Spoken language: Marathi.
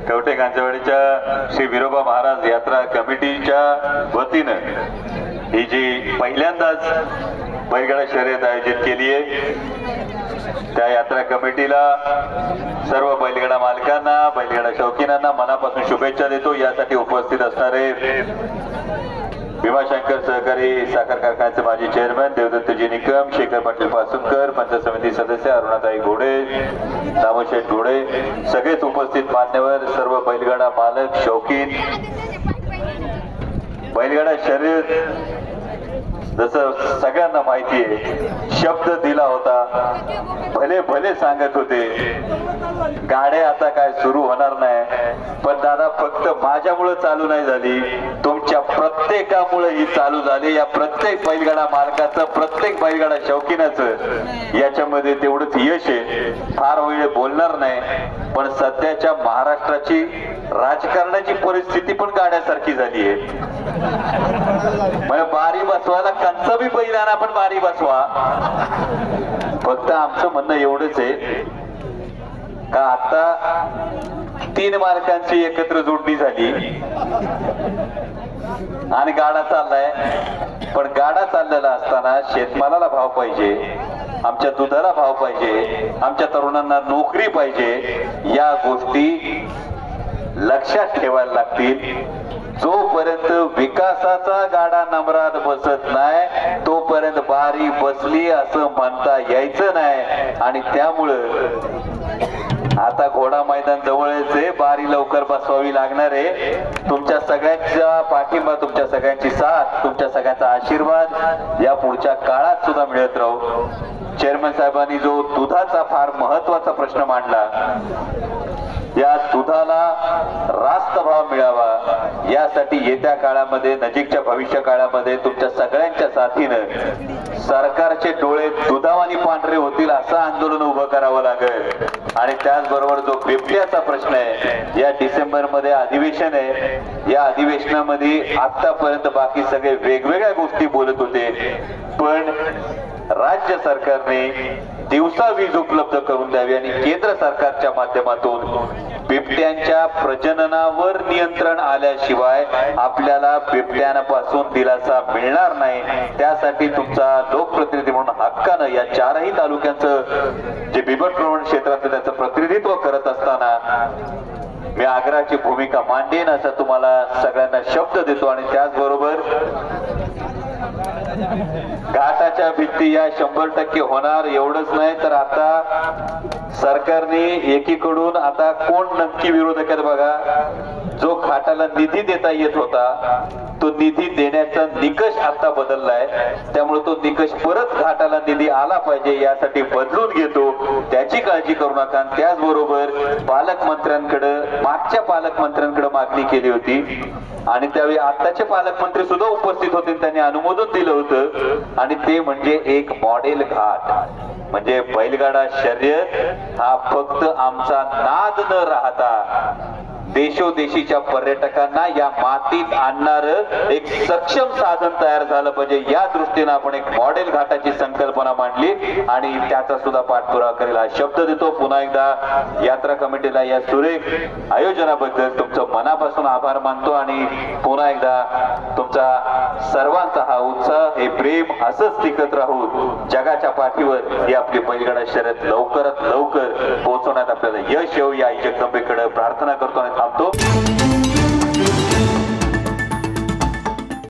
कवठे कांचवाडीच्या श्री विरोबा महाराज यात्रा कमिटीच्या वतीनं ही जी पहिल्यांदाच बैलगाडा शर्यत आयोजित केली आहे, त्या यात्रा कमिटीला सर्व बैलगाडा मालकांना, बैलगाडा शौकीनांना मनापासून शुभेच्छा देतो। यासाठी उपस्थित असणारे भीमाशंकर सहकारी साखर कारखान्याचे माजी चेअरमन देवदत्तजी निकम, शेखर पाटील पासूनकर, पंचायत समिती सदस्य अरुणाताई घोडे, दामोशेठ घोडे, सगळेच उपस्थित मान्यवर, सर्व बैलगाडा मालक, शौकीन। बैलगाडा शर्यत जसं सगळ्यांना माहिती आहे, शब्द दिला होता, भले भले सांगत होते, गाड्या आता काय सुरू होणार नाही, पण दादा फक्त माझ्यामुळे चालू नाही झाली, तुमच्या प्रत्येकामुळे ही चालू झाली। या प्रत्येक बैलगाडा मालकाचं, प्रत्येक बैलगाडा शौकीनाचं याच्यामध्ये तेवढंच यश आहे। फार वेळ बोलणार नाही, पण सध्याच्या महाराष्ट्राची राजकारणाची परिस्थिती पण गाड्यासारखी झाली आहे। म्हणजे बारी बसवायला कंच बी पहिल्याना पण बारी बसवा। फक्त आमचं म्हणणं एवढंच आहे का आता 3 मालकांची एकत्र जोडणी झाली आणि गाडा चाललाय, पण गाडा चाललेला असताना शेतमालाला भाव पाहिजे, आमच्या दुधाला भाव पाहिजे, आमच्या तरुणांना नोकरी पाहिजे, या गोष्टी लक्षात ठेवायला लागतील। जोपर्यंत विकासाचा गाडा नंबरात बसत नाही तोपर्यंत बारी बसली असं म्हणता यायचं नाही। आणि त्यामुळं आता घोडा मैदान जवळच आहे, बारी लवकर बसवावी लागणार आहे। तुमच्या सगळ्यांचा पाठिंबा, तुमच्या सगळ्यांची साथ, तुमच्या सगळ्यांचा आशीर्वाद या पुढच्या काळात सुद्धा मिळत राहू। चेअरमन साहेबांनी जो दुधाचा फार महत्वाचा प्रश्न मांडला, या दुधाला रास्त भाव मिळावा यासाठी येत्या काळामध्ये, नजीकच्या भविष्य काळामध्ये तुमच्या सगळ्यांच्या साथीनं सरकारचे डोळे दुधावानी पांढरे होतील असं आंदोलन उभं करावं लागेल। आणि त्याचबरोबर जो बिबट्याचा प्रश्न आहे, या डिसेंबर मध्ये अधिवेशन आहे, या अधिवेशनामध्ये आतापर्यंत बाकी सगळे वेगवेगळ्या गोष्टी बोलत होते, पण राज्य सरकारने दिवसा वीज उपलब्ध करून द्यावी आणि केंद्र सरकारच्या माध्यमातून बिबट्यांच्या प्रजननावर नियंत्रण आल्याशिवाय आपल्याला बिबट्यांपासून दिलासा मिळणार नाही। त्यासाठी तुमचा लोकप्रतिनिधी म्हणून हक्कानं या 4ही तालुक्यांचं जे बिबट प्रवण क्षेत्रात त्याचं प्रतिनिधित्व करत असताना मी आग्रहाची भूमिका मांडेन असं तुम्हाला सगळ्यांना शब्द देतो। आणि त्याचबरोबर घाटाच्या भित्ती या 100% होणार एवढंच नाही तर आता सरकारने एकीकडून आता कोण नक्की विरोधक आहेत बघा, जो घाटाला निधी देता येत होता तो निधी देण्याचा निकष आता बदललाय, त्यामुळे तो निकष परत घाटाला निधी आला पाहिजे यासाठी बदलून घेतो, त्याची काळजी करू नका। त्याचबरोबर पालकमंत्र्यांकडे, मागच्या पालकमंत्र्यांकडे मागणी केली होती आणि त्यावेळी आताचे पालकमंत्री सुद्धा उपस्थित होते, त्यांनी अनुमोदन दिलं होतं आणि ते म्हणजे एक मॉडेल घाट। म्हणजे बैलगाडा शर्यत हा फक्त आमचा नाद न राहता देशोदेशीच्या पर्यटकांना या मातीत आणणार एक सक्षम साधन तयार झालं पाहिजे, या दृष्टीने आपण एक मॉडेल घाटाची संकल्पना मांडली आणि त्याचा सुद्धा पाठपुरावा करेल हा शब्द देतो। पुन्हा एकदा यात्रा कमिटीला या सुरेख आयोजनाबद्दल तुमचं मनापासून आभार मानतो आणि पुन्हा एकदा तुमचा सर्वांचा हा उत्साह, हे प्रेम असंच टिकत राहू, जगाच्या पाठीवर ही आपली बैलगाडा शर्यत लवकरात लवकर पोहोचवण्यात आपल्याला यश येऊ या जगदंबेकडे प्रार्थना करतो आणि थांबतो।